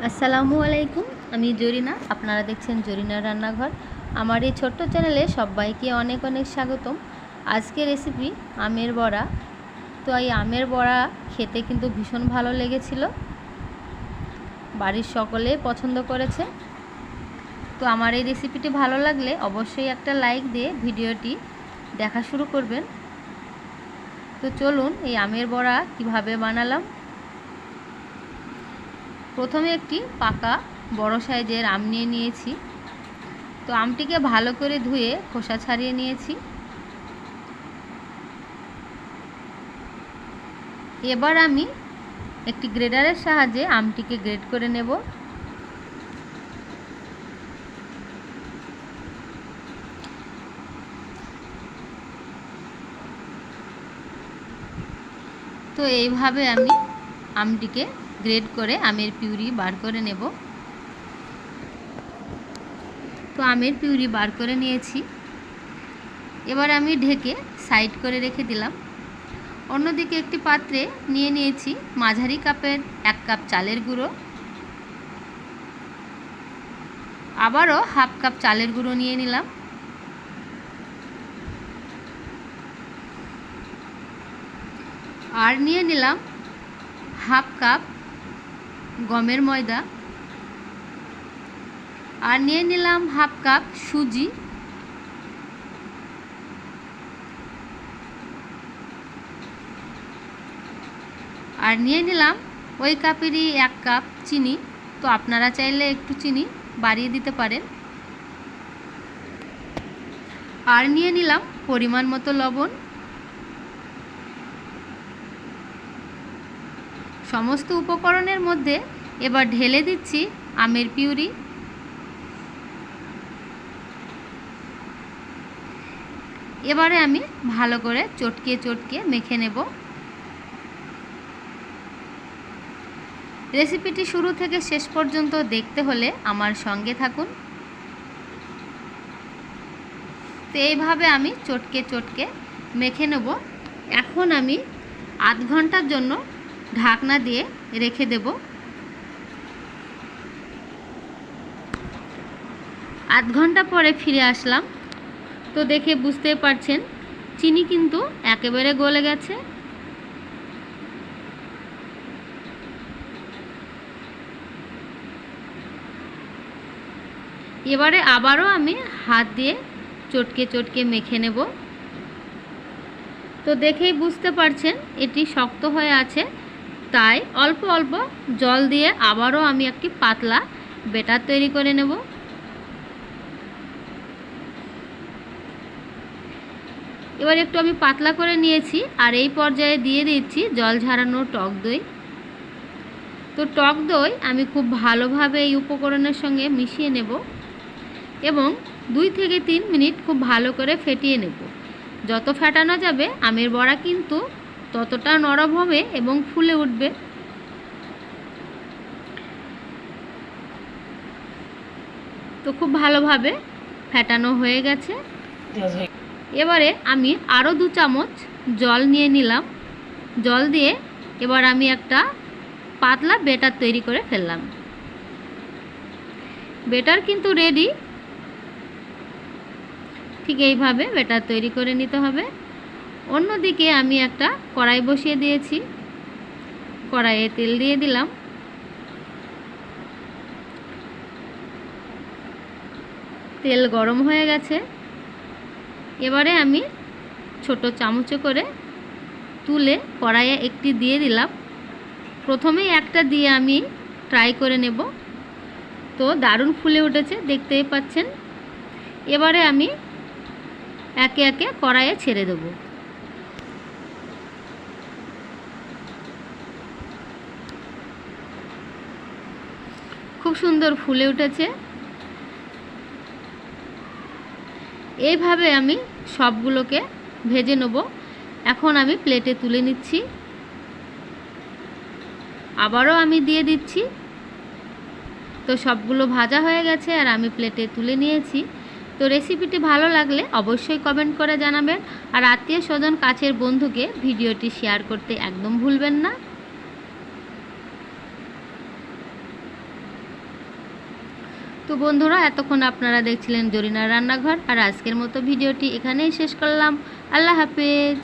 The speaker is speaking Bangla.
আসসালামু আলাইকুম। আমি জরিনা, আপনারা দেখছেন জরিনা রান্নাঘর। আমার এই ছোট্ট চ্যানেলে সবাইকে অনেক অনেক স্বাগতম। আজকের রেসিপি আমের বড়া। তো এই আমের বড়া খেতে কিন্তু ভীষণ ভালো লেগেছিল, বাড়ির সকলে পছন্দ করেছে। তো আমার এই রেসিপিটি ভালো লাগলে অবশ্যই একটা লাইক দিয়ে ভিডিওটি দেখা শুরু করবেন। তো চলুন এই আমের বড়া কিভাবে বানালাম। প্রথমে একটি পাকা বড় সাইজের আম নিয়ে নিয়েছি। তো আমটিকে ভালো করে ধুয়ে খোসা ছাড়িয়ে নিয়েছি। এবার আমি একটি গ্রেডারের সাহায্যে আমটিকে গ্রেড করে নেব। তো এইভাবে আমি আমটিকে গ্রেড করে আমের পিউরি বার করে নেব। তো আমের পিউরি বার করে নিয়েছি। এবার আমি ঢেকে সাইড করে রেখে দিলাম। অন্যদিকে একটি পাত্রে নিয়ে নিয়েছি মাঝারি কাপের 1 কাপ চালের গুঁড়ো, আবারও হাফ কাপ চালের গুঁড়ো নিয়ে নিলাম। আর নিয়ে নিলাম হাফ কাপ গমের ময়দা, আর নিয়ে নিলাম হাফ কাপ সুজি, আর নিয়ে নিলাম ওই কাপেরই 1 কাপ চিনি। তো আপনারা চাইলে একটু চিনি বাড়িয়ে দিতে পারেন। আর নিয়ে নিলাম পরিমাণ মতো লবণ। সমস্ত উপকরণের মধ্যে এবার ঢেলে দিচ্ছি আমের পিউরি। এবারে আমি ভালো করে চটকে চটকে মেখে নেব। রেসিপিটি শুরু থেকে শেষ পর্যন্ত দেখতে হলে আমার সঙ্গে থাকুন। তো এইভাবে আমি চটকে চটকে মেখে নেব। এখন আমি আধ ঘন্টার জন্য ঢাকনা দিয়ে রেখে দেব। আধ ঘন্টা পরে ফিরে আসলাম। তো দেখে বুঝতে পারছেন চিনি কিন্তু একেবারে গলে গেছে। এবারে আবারও আমি হাত দিয়ে চটকে চটকে মেখে নেব। তো দেখেই বুঝতে পারছেন এটি শক্ত হয়ে আছে, তাই অল্প অল্প জল দিয়ে আবারও আমি একটি পাতলা ব্যাটার তৈরি করে নেব। এবার একটু আমি পাতলা করে নিয়েছি, আর এই পর্যায়ে দিয়ে দিচ্ছি জল ঝরানো টক দই। তো টক দই আমি খুব ভালোভাবে এই উপকরণের সঙ্গে মিশিয়ে নেব এবং 2 থেকে 3 মিনিট খুব ভালো করে ফেটিয়ে নেব। যত ফেটানো যাবে আমের বড়া কিন্তু ততটা নরম হবে এবং ফুলে উঠবে। তো খুব ভালোভাবে ফেটানো হয়ে গেছে। এবারে আমি আরও 2 চামচ জল নিয়ে নিলাম। জল দিয়ে এবার আমি একটা পাতলা ব্যাটার তৈরি করে ফেললাম। ব্যাটার কিন্তু রেডি। ঠিক এইভাবে ব্যাটার তৈরি করে নিতে হবে। অন্যদিকে আমি একটা কড়াই বসিয়ে দিয়েছি। কড়াইয়ে তেল দিয়ে দিলাম। তেল গরম হয়ে গেছে। এবারে আমি ছোট চামচে করে তুলে কড়াইয়ে একটি দিয়ে দিলাম। প্রথমেই একটা দিয়ে আমি ট্রাই করে নেব। তো দারুণ ফুলে উঠেছে, দেখতেই পাচ্ছেন। এবারে আমি একে একে কড়াইয়ে ছেড়ে দেব। খুব সুন্দর ফুলে উঠেছে। এইভাবে আমি সবগুলোকে ভেজে নেব। এখন আমি প্লেটে তুলে নিচ্ছি। আবারও আমি দিয়ে দিচ্ছি। তো সবগুলো ভাজা হয়ে গেছে আর আমি প্লেটে তুলে নিয়েছি। তো রেসিপিটি ভালো লাগলে অবশ্যই কমেন্ট করে জানাবেন, আর আত্মীয় স্বজন কাছের বন্ধুকে ভিডিওটি শেয়ার করতে একদম ভুলবেন না। তো বন্ধুরা, এতক্ষণ আপনারা দেখছিলেন জরিনার রান্নাঘর, আর আজকের মতো ভিডিওটি এখানেই শেষ করলাম। আল্লাহ হাফেজ।